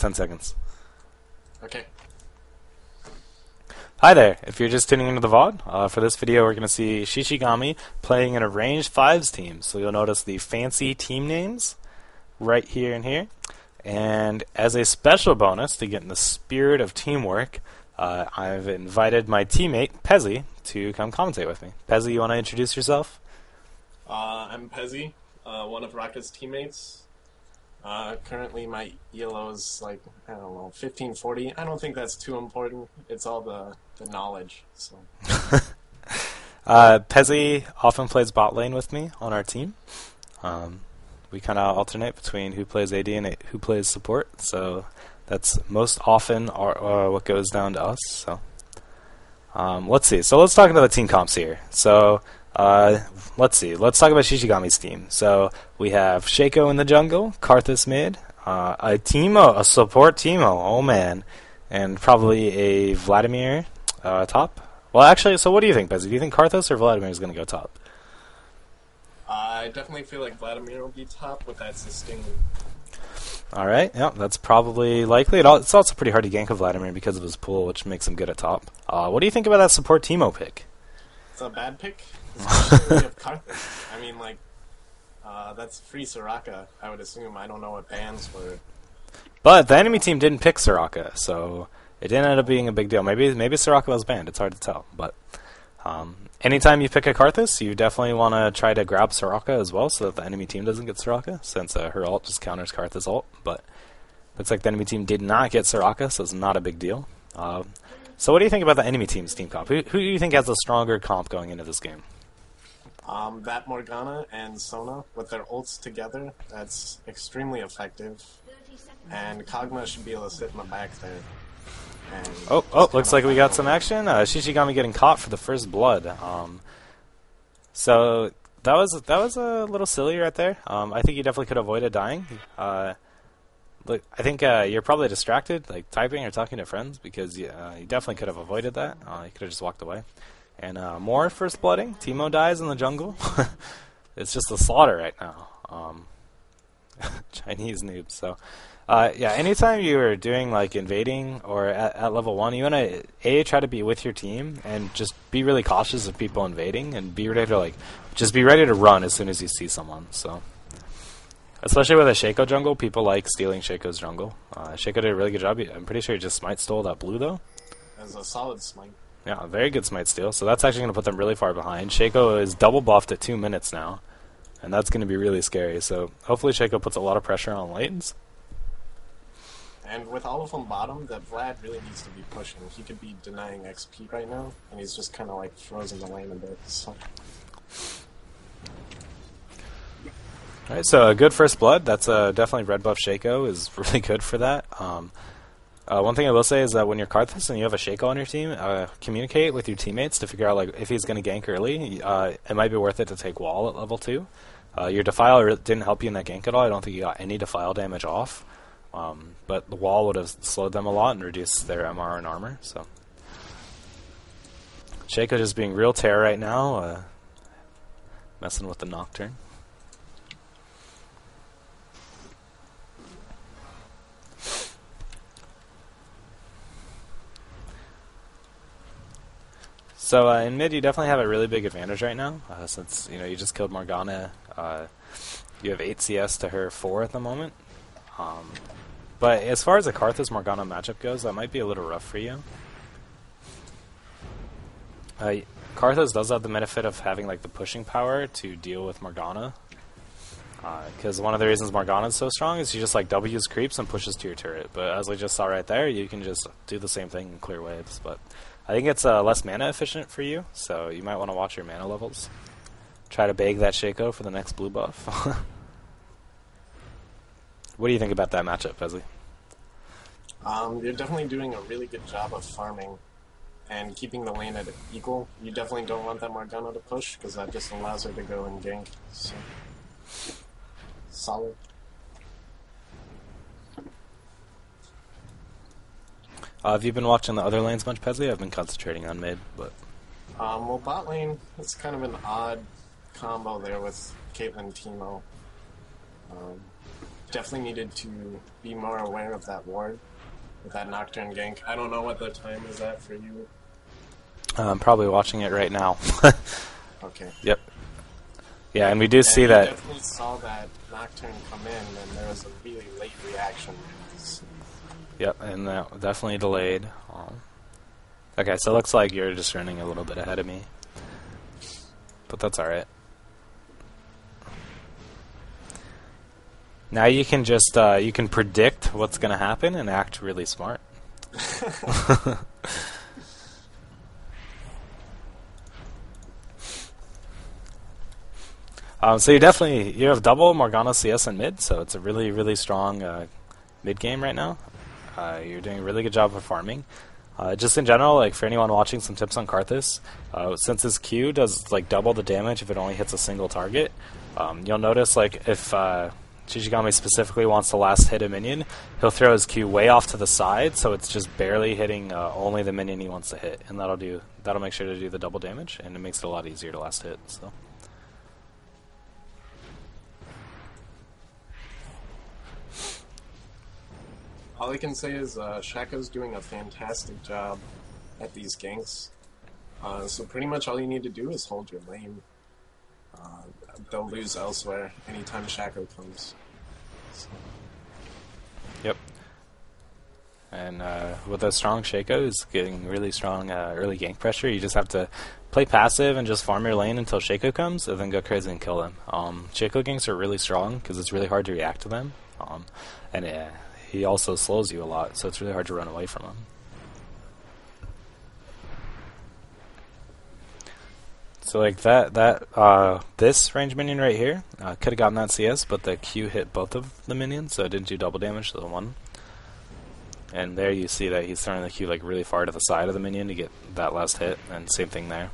10 seconds. Okay. Hi there. If you're just tuning into the VOD, for this video we're going to see Shishigami playing in a ranged fives team. So you'll notice the fancy team names right here and here. And as a special bonus to get in the spirit of teamwork, I've invited my teammate, Pezzy, to come commentate with me. Pezzy, you want to introduce yourself? I'm Pezzy, one of Rocket's teammates. Currently my ELO is like, I don't know, 1540. I don't think that's too important. It's all the knowledge. So. Pezzy often plays bot lane with me on our team. We kind of alternate between who plays AD and who plays support, so that's most often what goes down to us. So let's see. So let's talk about the team comps here. So let's see. Let's talk about Shishigami's team. So we have Shaco in the jungle, Karthus mid, a support Teemo, oh man, and probably a Vladimir top. Well, actually, so what do you think, Pezzy? Do you think Karthus or Vladimir is going to go top? I definitely feel like Vladimir will be top with that sustain. Alright, yeah, that's probably likely. It's also pretty hard to gank a Vladimir because of his pool, which makes him good at top. What do you think about that support Teemo pick? It's a bad pick. Especially if Karthus. I mean, like, that's free Soraka, I would assume. I don't know what bans were. But the enemy team didn't pick Soraka, so it didn't end up being a big deal. Maybe Soraka was banned. It's hard to tell. But anytime you pick a Karthus, you definitely want to try to grab Soraka as well, so that the enemy team doesn't get Soraka, since her ult just counters Karthus' ult. But looks like the enemy team did not get Soraka, so it's not a big deal. So what do you think about the enemy team's team comp? Who do you think has a stronger comp going into this game? That Morgana and Sona, with their ults together, that's extremely effective. And Kog'Maw should be able to sit in the back there. Oh, looks like we got some action. Shishigami getting caught for the first blood. So that was a little silly right there. I think you definitely could have avoided dying. Look, I think you're probably distracted, like typing or talking to friends, because you definitely could have avoided that. You could have just walked away. And more first blooding. Teemo dies in the jungle. It's just a slaughter right now. Chinese noobs. So, yeah, anytime you are doing like invading or at level 1, you want to try to be with your team and just be really cautious of people invading and be ready to just be ready to run as soon as you see someone. So, especially with a Shaco jungle, people like stealing Shaco's jungle. Shaco did a really good job. I'm pretty sure he just smite stole that blue though. As a solid smite. Yeah, a very good smite steal. So that's actually going to put them really far behind. Shaco is double buffed at 2 minutes now, and that's going to be really scary. So hopefully Shaco puts a lot of pressure on lanes. And with all of them bottom, that Vlad really needs to be pushing. He could be denying XP right now, and he's just kind of like frozen the lane a bit. So. Alright, so a good first blood. That's definitely red buff Shaco is really good for that. One thing I will say is that when you're Karthus and you have a Shaco on your team, communicate with your teammates to figure out like if he's going to gank early. It might be worth it to take wall at level 2. Your Defile didn't help you in that gank at all. I don't think you got any Defile damage off. But the wall would have slowed them a lot and reduced their MR and armor. So Shaco just being real terror right now, messing with the Nocturne. So in mid, you definitely have a really big advantage right now, since you just killed Morgana. You have 8 CS to her 4 at the moment. But as far as the Karthus Morgana matchup goes, that might be a little rough for you. Karthus does have the benefit of having like the pushing power to deal with Morgana, because one of the reasons Morgana is so strong is she just like W's creeps and pushes to your turret. But as we just saw right there, you can just do the same thing and clear waves. But I think it's less mana efficient for you, so you might want to watch your mana levels. Try to beg that Shaco for the next blue buff. What do you think about that matchup, Pezzy? You're definitely doing a really good job of farming and keeping the lane at equal. You definitely don't want that Morgana to push, because that just allows her to go and gank. So. Solid. Have you been watching the other lanes much, Pezzy? I've been concentrating on mid, but... Well, bot lane, it's kind of an odd combo there with Caitlyn Teemo. definitely needed to be more aware of that ward with that Nocturne gank. I don't know what the time is at for you. I'm probably watching it right now. Okay. Yep. Yeah, and we do see I that. definitely saw that Nocturne come in, and there was a really late reaction. Yep, and that definitely delayed. Okay, so it looks like you're just running a little bit ahead of me, but that's alright. Now you can just you can predict what's going to happen and act really smart. So you have double Morgana CS in mid, so it's a really strong mid game right now. You're doing a really good job of farming. Just in general, like for anyone watching, some tips on Karthus. Since his Q does like double the damage if it only hits a single target, you'll notice like if Shishigami specifically wants to last hit a minion, he'll throw his Q way off to the side, so it's just barely hitting only the minion he wants to hit, and that'll make sure to do the double damage, and it makes it a lot easier to last hit. So. All I can say is Shaco's doing a fantastic job at these ganks. So pretty much all you need to do is hold your lane. They'll lose elsewhere anytime Shaco comes. So. Yep. And with a strong Shaco who's getting really strong early gank pressure, you just have to play passive and just farm your lane until Shaco comes, and then go crazy and kill him. Shaco ganks are really strong because it's really hard to react to them. He also slows you a lot, so it's really hard to run away from him. So like this range minion right here could have gotten that CS, but the Q hit both of the minions, so it didn't do double damage to the one. And there you see that he's throwing the Q like really far to the side of the minion to get that last hit, and same thing there.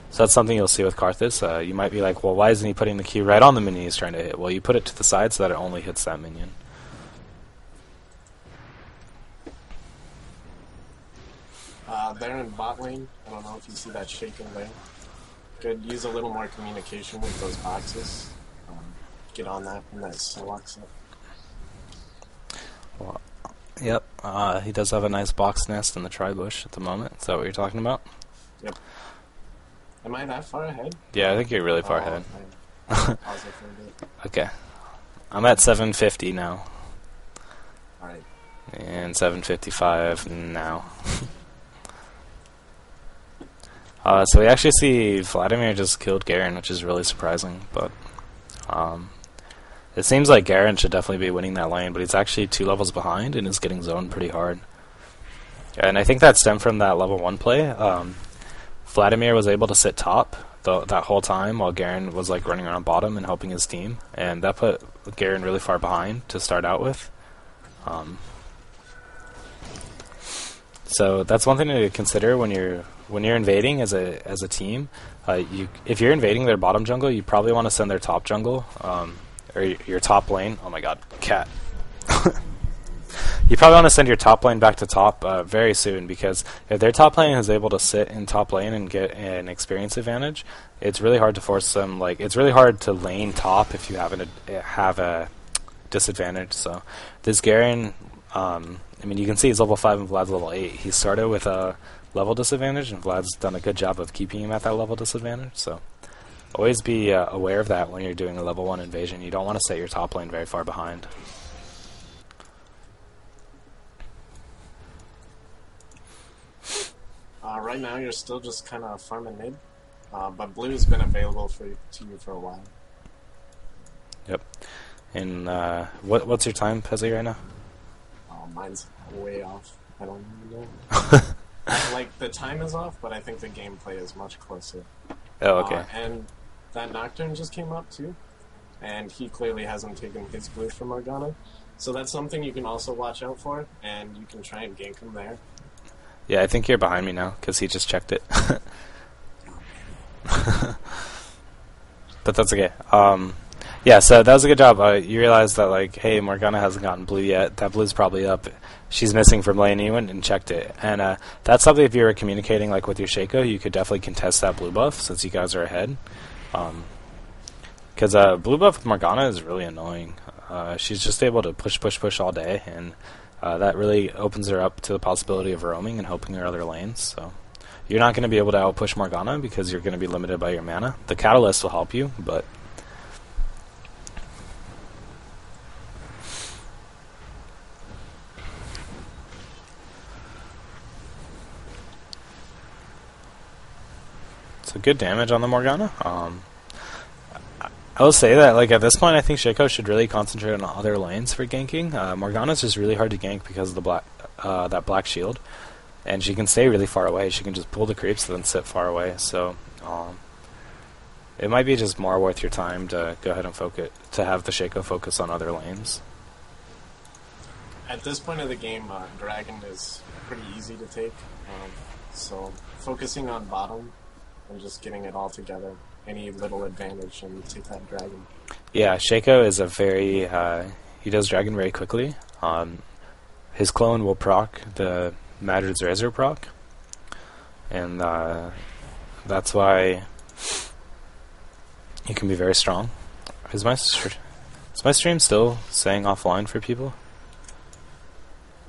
So that's something you'll see with Karthus. You might be like, well, why isn't he putting the Q right on the minion he's trying to hit? Well, you put it to the side so that it only hits that minion. They're in bot lane. I don't know if you see that shaking there. Could use a little more communication with those boxes. Get on that when that locks up. Well, yep, he does have a nice box nest in the tri-bush at the moment. Is that what you're talking about? Yep. Am I that far ahead? Yeah, I think you're really far ahead. Pause it for a bit. Okay. I'm at 750 now. Alright. And 755 now. So we actually see Vladimir just killed Garen, which is really surprising, but it seems like Garen should definitely be winning that lane, but he's actually 2 levels behind and is getting zoned pretty hard. And I think that stemmed from that level 1 play. Vladimir was able to sit top that whole time while Garen was like running around bottom and helping his team, and that put Garen really far behind to start out with. So that's one thing to consider when you're invading as a team. If you're invading their bottom jungle, you probably want to send their top jungle or your top lane. Oh my god, cat! You probably want to send your top lane back to top very soon, because if their top lane is able to sit in top lane and get an experience advantage, it's really hard to force them. Like, it's really hard to lane top if you have a disadvantage. So this Garen, I mean, you can see he's level 5 and Vlad's level 8. He started with a level disadvantage, and Vlad's done a good job of keeping him at that level disadvantage. So always be aware of that when you're doing a level 1 invasion. You don't want to set your top lane very far behind. Right now, you're still just kind of farming mid, but blue's been available to you for a while. Yep. And what's your time, Pezzy, right now? Oh, mine's way off. I don't even know. Like, the time is off, but I think the gameplay is much closer. Oh, okay. And that Nocturne just came up, too, and he clearly hasn't taken his blue from Morgana. So that's something you can also watch out for, and you can try and gank him there. Yeah, I think you're behind me now, because he just checked it. But that's okay. Yeah, so that was a good job. You realized that, like, hey, Morgana hasn't gotten blue yet. That blue's probably up. She's missing from lane. You went and checked it. And that's something, if you were communicating, like, with your Shaco, you could definitely contest that blue buff, since you guys are ahead. Because blue buff with Morgana is really annoying. she's just able to push all day, and that really opens her up to the possibility of roaming and helping her other lanes. So you're not going to be able to outpush Morgana because you're going to be limited by your mana. The Catalyst will help you, but so good damage on the Morgana. I will say that, like, at this point, I think Shaco should really concentrate on other lanes for ganking. Morgana's just really hard to gank because of the that black shield, and she can stay really far away. She can just pull the creeps and then sit far away. So it might be just more worth your time to go ahead and to have the Shaco focus on other lanes. At this point of the game, Dragon is pretty easy to take, so focusing on bottom and just getting it all together, any little advantage, and take that Dragon. Yeah, Shaco is a very... he does Dragon very quickly. His clone will proc the Madrid's Razor proc, and that's why he can be very strong. Is my stream still saying offline for people?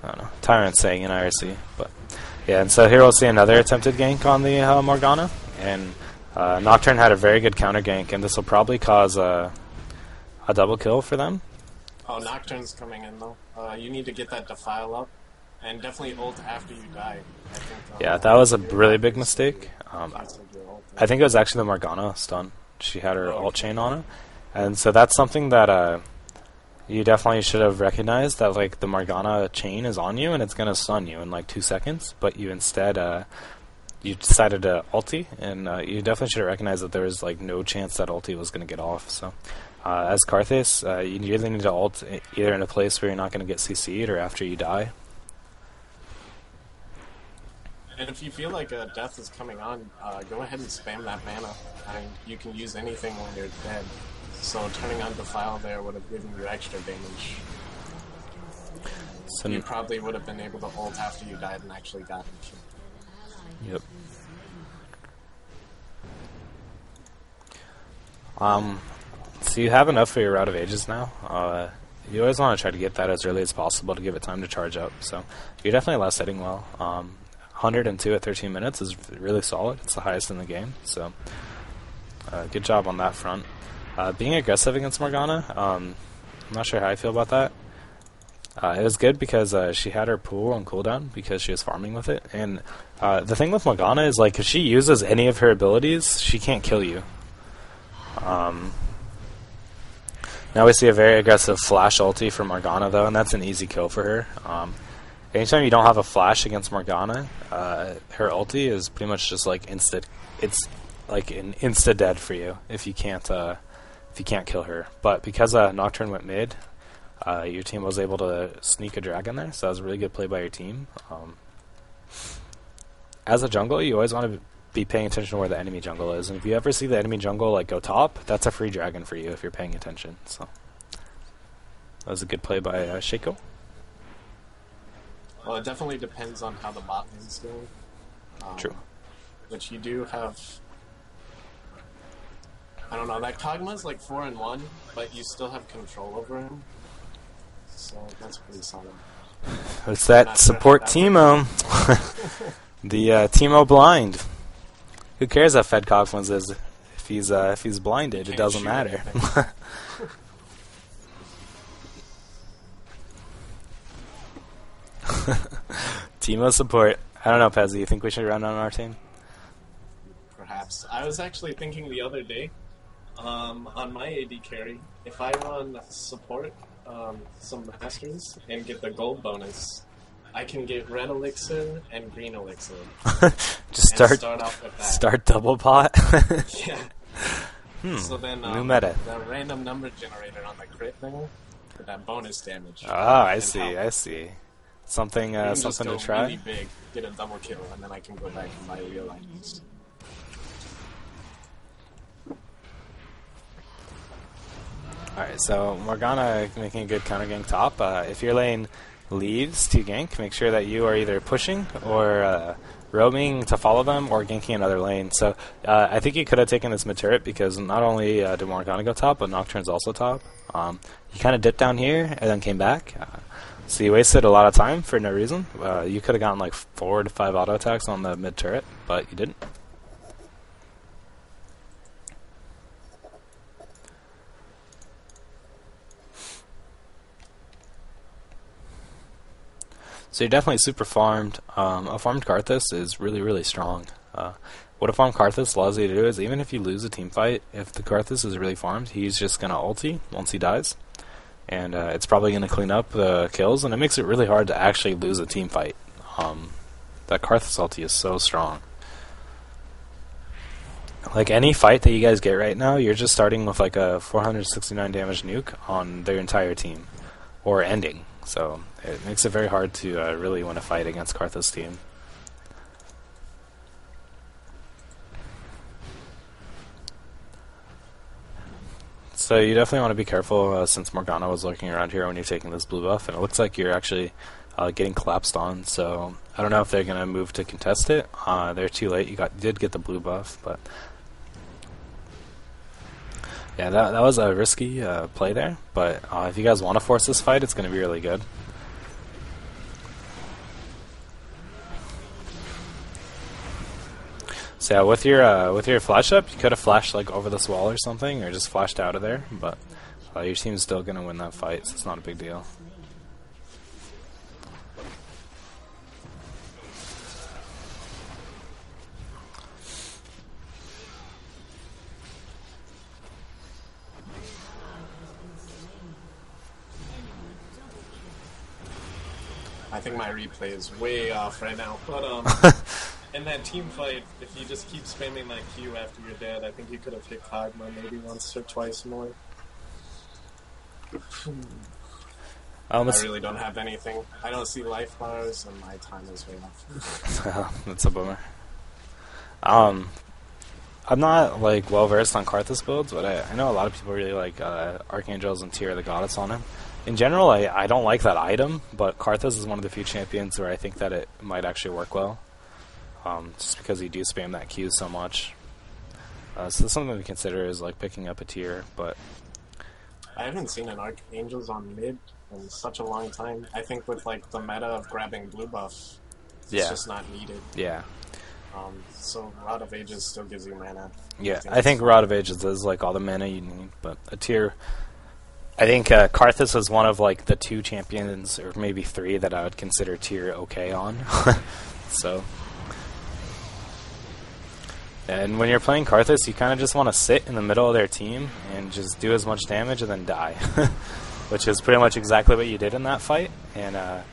I don't know. Tyrant's saying in IRC, but yeah. And so here we'll see another attempted gank on the Morgana, and Nocturne had a very good counter gank, and this will probably cause a double kill for them. Oh, Nocturne's coming in though. You need to get that Defile up, and definitely ult after you die. I think, yeah, that was a really big mistake. I think it was actually the Morgana stun. She had her ult chain on it, and so that's something that you definitely should have recognized, that like the Morgana chain is on you and it's gonna stun you in like 2 seconds, but you instead you decided to ulti, and you definitely should have recognized that there was like no chance that ulti was gonna get off. So as Karthus, you really need to ult either in a place where you're not gonna get CC'd or after you die. And if you feel like a death is coming on, go ahead and spam that mana. And you can use anything when you're dead. So turning on Defile there would have given you extra damage. So you probably would have been able to ult after you died and actually got him. Yep. So you have enough for your Route of Ages now. You always want to try to get that as early as possible to give it time to charge up. So you're definitely last hitting well. 102 at 13 minutes is really solid. It's the highest in the game. So good job on that front. Being aggressive against Morgana, I'm not sure how I feel about that. It was good because she had her pool on cooldown because she was farming with it. And the thing with Morgana is, like, if she uses any of her abilities, she can't kill you. Now we see a very aggressive flash ulti for Morgana, though, and that's an easy kill for her. Anytime you don't have a flash against Morgana, her ulti is pretty much just like it's like an insta dead for you if you can't kill her. But because Nocturne went mid, your team was able to sneak a dragon there, so that was a really good play by your team. As a jungle, you always want to be paying attention to where the enemy jungle is, and if you ever see the enemy jungle like go top, that's a free dragon for you if you're paying attention. So that was a good play by Shaco. Well, it definitely depends on how the bot lane is going. True. But you do have... I don't know, that Kog'Maw's like 4-1, but you still have control over him. So that's pretty solid. It's that support Teemo. The Teemo blind. Who cares how fed Kog'Maw's is? If he's blinded, it doesn't matter. Teemo support. I don't know, Pezzy. You think we should run on our team? Perhaps. I was actually thinking the other day, on my AD carry, if I run support, some masters, and get the gold bonus, I can get red elixir and green elixir. Just start off with that. Start double pot. Yeah. So then new meta. The random number generator on the crit thing for that bonus damage. Ah, I see. Something to try. Really big, get a double kill, and then I can go back and buy real items. Alright, so Morgana making a good counter gank top. If your lane leaves to gank, make sure that you are either pushing or roaming to follow them or ganking another lane. So I think you could have taken this mid turret because not only did Morgana go top, but Nocturne's also top. He kind of dipped down here and then came back. So you wasted a lot of time for no reason. You could have gotten like 4 to 5 auto attacks on the mid turret, but you didn't. So you're definitely super farmed. A farmed Karthus is really, really strong. What a farmed Karthus allows you to do is even if you lose a team fight, if the Karthus is really farmed, he's just going to ulti once he dies. And it's probably going to clean up the kills, and it makes it really hard to actually lose a team fight. That Karthus ulti is so strong. Like any fight that you guys get right now, you're just starting with like a 469 damage nuke on their entire team. Or ending. So it makes it very hard to really win a fight against Karthus' team. So you definitely want to be careful since Morgana was lurking around here when you're taking this blue buff, and it looks like you're actually getting collapsed on. So I don't know if they're going to move to contest it. They're too late. You did get the blue buff, but yeah, that was a risky play there. But if you guys want to force this fight, it's going to be really good. So yeah, with your flash up, you could have flashed like over this wall or something, or just flashed out of there. But your team's still going to win that fight, so it's not a big deal. I think my replay is way off right now, but in that team fight, if you just keep spamming that Q after you're dead, I think you could have hit Kog'Maw maybe once or twice more. I really don't have anything. I don't see life bars, and my time is way off. That's a bummer. I'm not like well versed on Karthus builds, but I know a lot of people really like Archangels and Tear the Goddess on him. In general, I don't like that item, but Karthus is one of the few champions where I think that it might actually work well. Just because you do spam that Q so much. So that's something to consider is like picking up a Tear, but I haven't seen an Archangels on mid in such a long time. I think with like the meta of grabbing blue buff, it's just not needed. Yeah. So Rod of Ages still gives you mana. Yeah, I think Rod of Ages is like all the mana you need, but a Tear. I think Karthus is one of like the 2 champions, or maybe 3, that I would consider Tear okay on. So, and when you're playing Karthus, you kind of just want to sit in the middle of their team and just do as much damage and then die, which is pretty much exactly what you did in that fight, and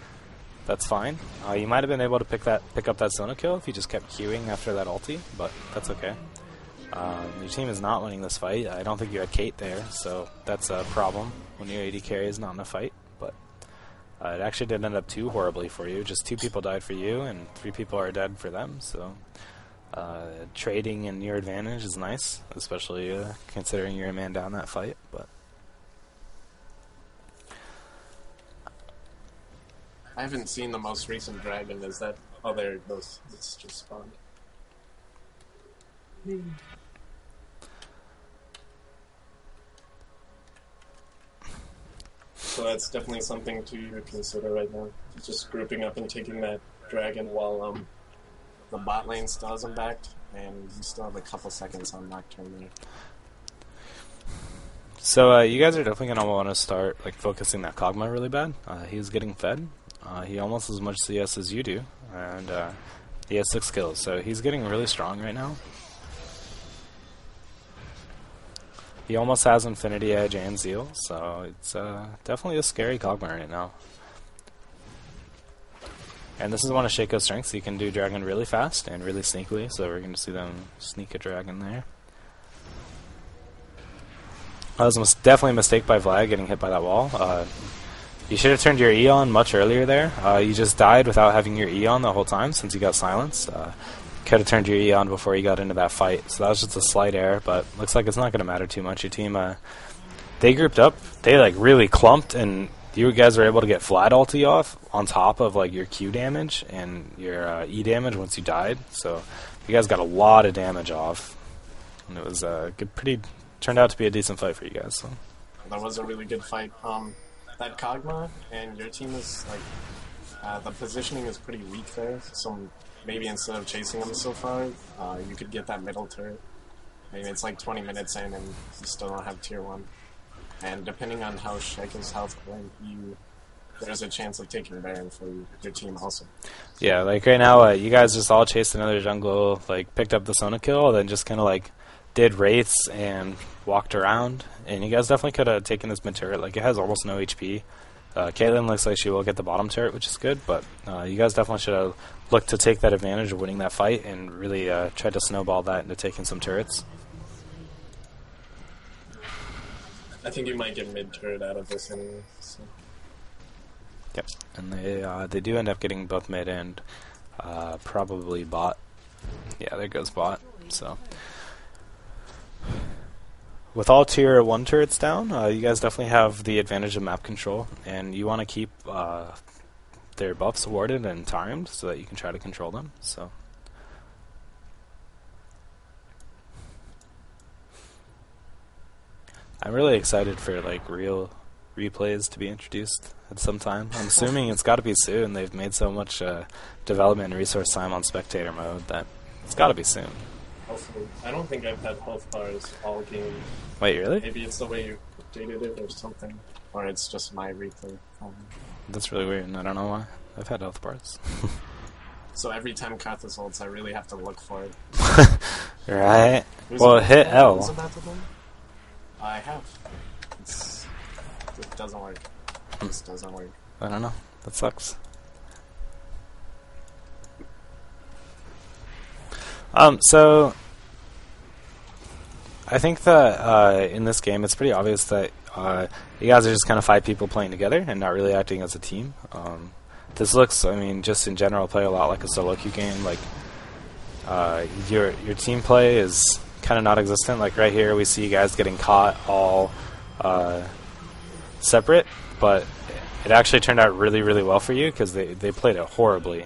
that's fine. You might have been able to pick up that Sona kill if you just kept queuing after that ulti, but that's okay. Your team is not winning this fight. I don't think you had Kate there, so that's a problem when your AD carry is not in a fight. But it actually didn't end up too horribly for you. Just 2 people died for you, and 3 people are dead for them. So trading in your advantage is nice, especially considering you're a man down that fight. But I haven't seen the most recent dragon. Is that? Oh, there it goes. It's just spawned. So that's definitely something to consider right now. Just grouping up and taking that dragon while the bot lane still hasn't backed, and you still have a couple seconds on Nocturne there. So you guys are definitely gonna want to start like focusing that Kog'Maw really bad. He's getting fed. He almost as much CS as you do, and he has 6 kills, so he's getting really strong right now. He almost has Infinity Edge and Zeal, so it's definitely a scary Kog'Maw right now. And this is one of Shaco's strengths. He can do Dragon really fast and really sneakily, so we're going to see them sneak a Dragon there. That was definitely a mistake by Vlad getting hit by that wall. You should have turned your E on much earlier there. You just died without having your E on the whole time since you got silenced. Could have turned your E on before you got into that fight. So that was just a slight error, but looks like it's not going to matter too much. Your team, they grouped up. They like really clumped and you guys were able to get flat ulti off on top of like your Q damage and your E damage once you died. So you guys got a lot of damage off, and it was turned out to be a decent fight for you guys. So. That was a really good fight. That Kog'Maw and your team is like the positioning is pretty weak there. So maybe instead of chasing them so far, you could get that middle turret. Maybe it's like 20 minutes in and you still don't have tier 1. And depending on how Shaco's health went, there's a chance of taking Baron for your team also. Yeah, like right now, you guys just all chased another jungle, like picked up the Sona kill, then just kind of like did wraiths and walked around. And you guys definitely could have taken this mid turret. Like it has almost no HP. Caitlyn looks like she will get the bottom turret, which is good, but you guys definitely should have looked to take that advantage of winning that fight and really tried to snowball that into taking some turrets. I think you might get mid turret out of this anyway. So. Yep, and they do end up getting both mid and probably bot. Yeah, there goes bot. So with all tier 1 turrets down, you guys definitely have the advantage of map control, and you want to keep their buffs warded and timed so that you can try to control them. So. I'm really excited for like real replays to be introduced at some time. I'm assuming it's got to be soon. They've made so much development and resource time on spectator mode that it's got to be soon. Hopefully. I don't think I've had health bars all game. Wait, really? Maybe it's the way you updated it or something. Or it's just my replay. That's really weird, and I don't know why. I've had health bars. So every time Karthus ults, I really have to look for it. Right? Well, hit L. Who's about to win? I have. It doesn't work. This doesn't work. I don't know. That sucks. So I think that in this game it's pretty obvious that you guys are just kind of 5 people playing together and not really acting as a team. This looks, I mean, just in general, play a lot like a solo queue game. Like your team play is kind of non-existent. Like right here, we see you guys getting caught all separate, but it actually turned out really, really well for you because they played it horribly.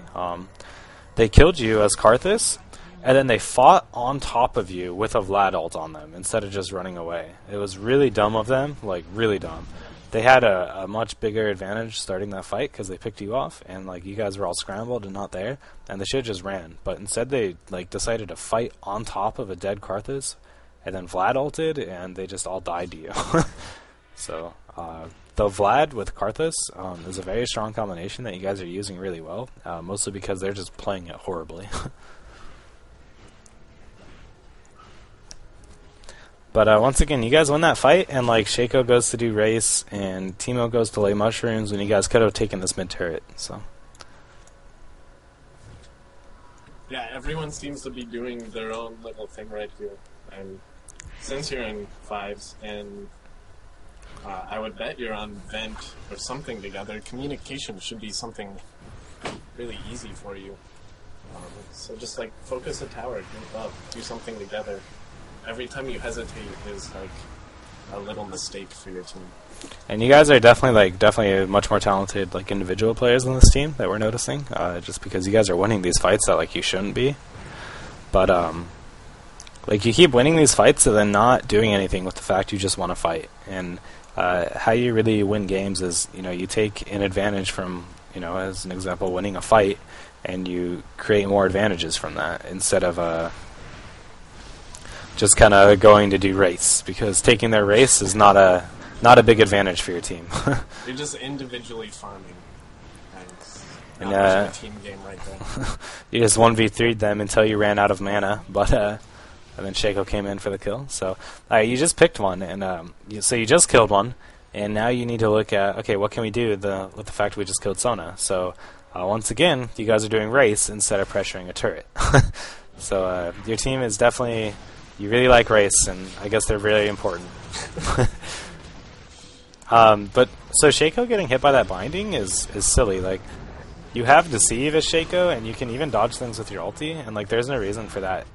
They killed you as Karthus, and then they fought on top of you with a Vlad ult on them instead of just running away. It was really dumb of them, like really dumb. They had a much bigger advantage starting that fight because they picked you off, and like you guys were all scrambled and not there, and they should have just ran. But instead they like decided to fight on top of a dead Karthus, and then Vlad ulted, and they just all died to you. So the Vlad with Karthus is a very strong combination that you guys are using really well, mostly because they're just playing it horribly. But once again, you guys win that fight, and like Shaco goes to do race, and Teemo goes to lay mushrooms, and you guys could have taken this mid turret. So yeah, everyone seems to be doing their own little thing right here. And since you're in 5s, and I would bet you're on vent or something together, communication should be something really easy for you. So just like focus a tower, group up, do something together. Every time you hesitate is like a little mistake for your team. And you guys are definitely much more talented like individual players on this team that we're noticing, just because you guys are winning these fights that like you shouldn't be. But like you keep winning these fights and then not doing anything with the fact you just want to fight. And how you really win games is, you know, you take an advantage from, you know, as an example, winning a fight, and you create more advantages from that instead of just kind of going to do race, because taking their race is not a big advantage for your team. You're just individually farming. And a team game right there. You just 1v3'd them until you ran out of mana, but and then Shaco came in for the kill. So you just picked one, and so you just killed one, and now you need to look at, okay, what can we do with the fact we just killed Sona? So once again, you guys are doing race instead of pressuring a turret. So your team is definitely, you really like race, and I guess they're really important. But so Shaco getting hit by that binding is silly. Like, you have Deceive as Shaco, and you can even dodge things with your ulti, and like there's no reason for that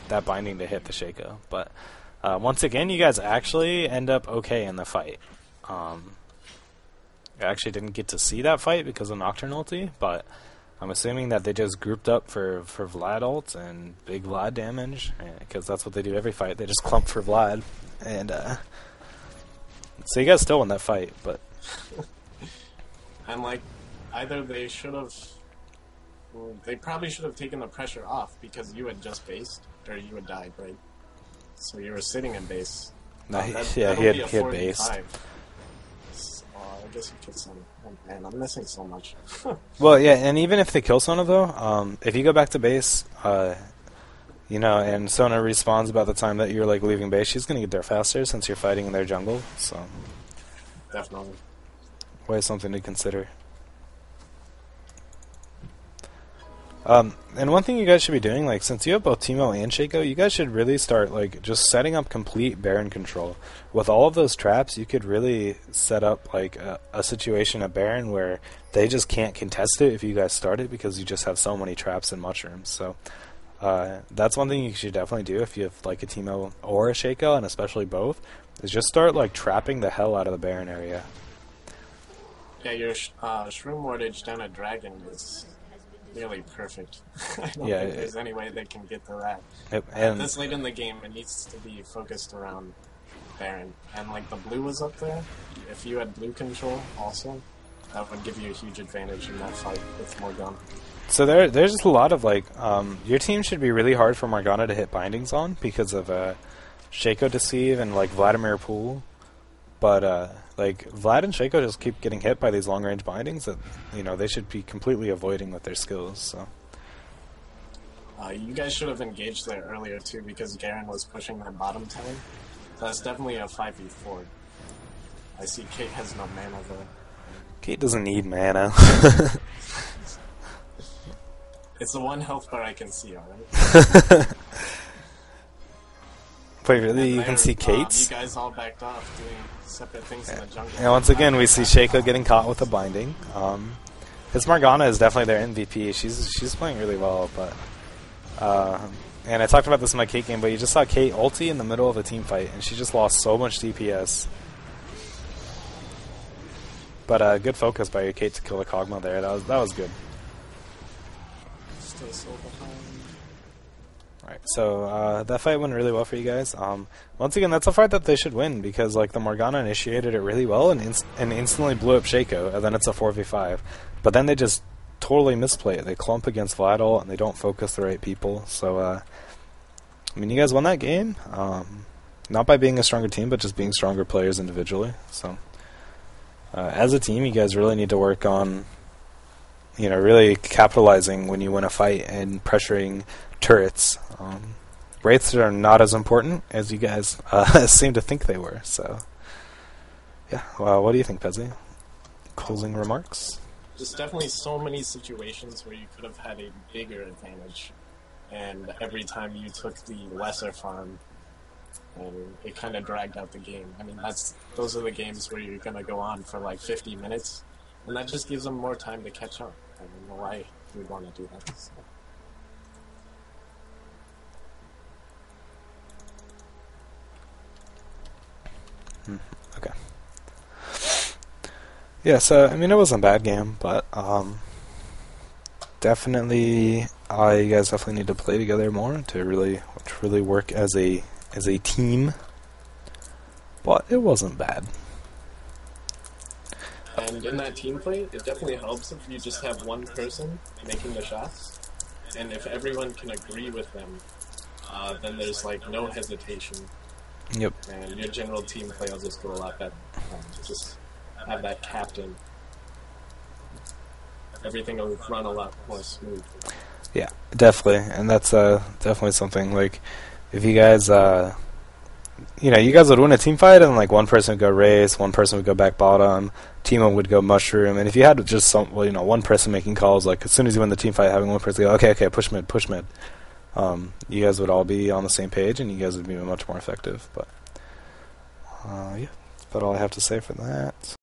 that binding to hit the Shaco. But once again, you guys actually end up okay in the fight. I actually didn't get to see that fight because of Nocturne ulti, but I'm assuming that they just grouped up for Vlad ult and big Vlad damage, because that's what they do every fight. They just clump for Vlad, and so you guys still won that fight, but And like, either they probably should have taken the pressure off because you had just based, or you had died, right? So you were sitting in base. no, he had based. I guess you could send. Oh man, I'm missing so much. Well, yeah, and even if they kill Sona though, if you go back to base, you know, and Sona respawns about the time that you're like leaving base, she's gonna get there faster since you're fighting in their jungle. So Definitely. always something to consider. And one thing you guys should be doing, like, since you have both Teemo and Shaco, you guys should really start, like, just setting up complete Baron control. With all of those traps, you could really set up, like, a situation at Baron where they just can't contest it if you guys start it because you just have so many traps and mushrooms. So that's one thing you should definitely do if you have, like, a Teemo or a Shaco, and especially both, is just start, like, trapping the hell out of the Baron area. Yeah, your Shroom Wardage down at Dragon is nearly perfect. I don't think there's any way they can get to that. And this late in the game, it needs to be focused around Baron. And like the blue was up there, if you had blue control also, that would give you a huge advantage in that fight with Morgana. So there's just a lot of like, your team should be really hard for Morgana to hit bindings on because of Shaco Deceive and like Vladimir Pool. But like Vlad and Shaco just keep getting hit by these long range bindings that, you know, they should be completely avoiding with their skills. So you guys should have engaged there earlier too because Garen was pushing that bottom tower. That's definitely a 5v4. I see Kate has no mana though. Kate doesn't need mana. It's the one health bar I can see, alright? Wait, really? You can see Kate's? You guys all backed off doing separate things in the jungle. And once again, we see Shaco getting caught with a binding. His Morgana is definitely their MVP. She's playing really well, but and I talked about this in my Kate game, but you just saw Kate ulti in the middle of a team fight, and she just lost so much DPS. But good focus by your Kate to kill the Kog'Maw there. That was good. Still so behind. Alright, so that fight went really well for you guys. Once again, that's a fight that they should win because like the Morgana initiated it really well and instantly blew up Shaco, and then it's a 4v5. But then they just totally misplay it. They clump against Vladol and they don't focus the right people. So I mean, you guys won that game, not by being a stronger team, but just being stronger players individually. So as a team, you guys really need to work on, you know, really capitalizing when you win a fight and pressuring turrets. Wraiths are not as important as you guys seem to think they were. So, yeah. Well, what do you think, Pezzy? Closing remarks? There's definitely so many situations where you could have had a bigger advantage, and every time you took the lesser farm, and it kind of dragged out the game. I mean, those are the games where you're gonna go on for like 50 minutes, and that just gives them more time to catch up. I don't know why we'd want to do that. So. Okay. Yeah, so I mean, it wasn't a bad game, but definitely, you guys definitely need to play together more to really work as a team. But it wasn't bad. And in that team play, it definitely helps if you just have one person making the shots, and if everyone can agree with them, then there's like no hesitation. Yep. And your general team play will just go a lot better. Just have that captain. Everything will run a lot more smooth. Yeah, definitely. And that's definitely something, like, if you guys, you know, you guys would win a team fight and, like, one person would go race, one person would go back bottom, Teemo would go mushroom, and if you had just one person making calls, like, as soon as you win the team fight, having one person go, okay, push mid, you guys would all be on the same page, and you guys would be much more effective. But yeah, that's about all I have to say for that.